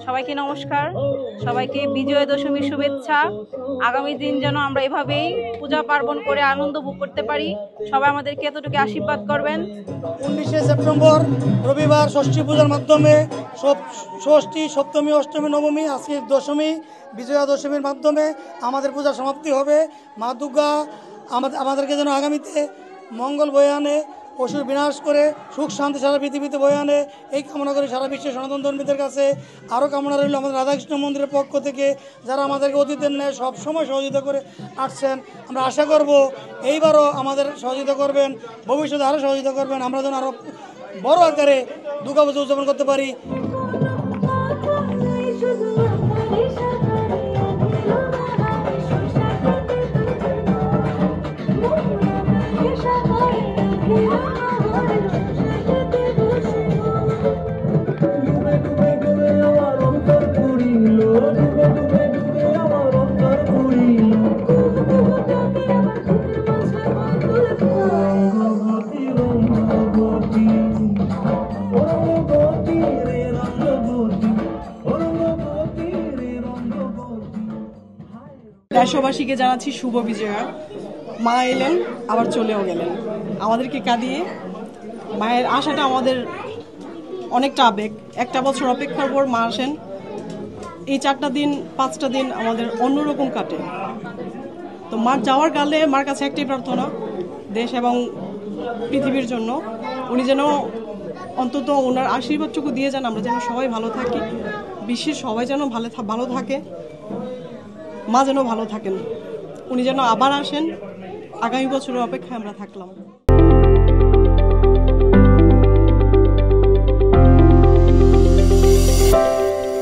সবাইকে নমস্কার, সবাইকে বিজয়া দশমীর শুভেচ্ছা। আগামী দিন যেন আমরা এভাবেই পূজা পার্বণ করে আনন্দ ভোগ করতে পারি। সবাই আমাদেরকে এতটুকু আশীর্বাদ করবেন। 19শে সেপ্টেম্বর রবিবার ষষ্ঠী পূজার মাধ্যমে ষষ্ঠী, সপ্তমী, অষ্টমী, নবমী, আজকে দশমী, বিজয়া দশমীর মাধ্যমে আমাদের পূজা সমাপ্তি হবে। মা দুর্গা আমাদেরকে যেন আগামীতে মঙ্গল বয়ে আনে, অসুর বিনাশ করে সুখ শান্তি সারা পৃথিবীতে বয়ে আনে, এই কামনা করি সারা বিশ্বের সনাতন ধর্মীদের কাছে। আরও কামনা রইল আমাদের রাধাকৃষ্ণ মন্দিরের পক্ষ থেকে, যারা আমাদেরকে অতীতের ন্যায় সবসময় সহযোগিতা করে আসছেন। আমরা আশা করব এইবারও আমাদের সহযোগিতা করবেন, ভবিষ্যতে আরও সহযোগিতা করবেন, আমরা যেন আরও বড় আকারে দুর্গা পুজো উদযাপন করতে পারি। দেশবাসীকে জানাচ্ছি শুভ বিজয়া। মা এলেন, আবার চলেও গেলেন, আমাদেরকে কাঁদিয়ে। মায়ের আশাটা আমাদের অনেকটা আবেগ। একটা বছর অপেক্ষার পর মা আসেন। এই 4টা দিন 5টা দিন আমাদের অন্যরকম কাটে। তো মার যাওয়ার কালে মার কাছে একটাই প্রার্থনা, দেশ এবং পৃথিবীর জন্য উনি যেন অন্তত ওনার আশীর্বাদটুকু দিয়ে যান, আমরা যেন সবাই ভালো থাকি, বিশ্বের সবাই যেন ভালো থাকে, মা যেন ভালো থাকেন, উনি যেন আবার আসেন। আগামী বছরের অপেক্ষায় আমরা থাকলাম।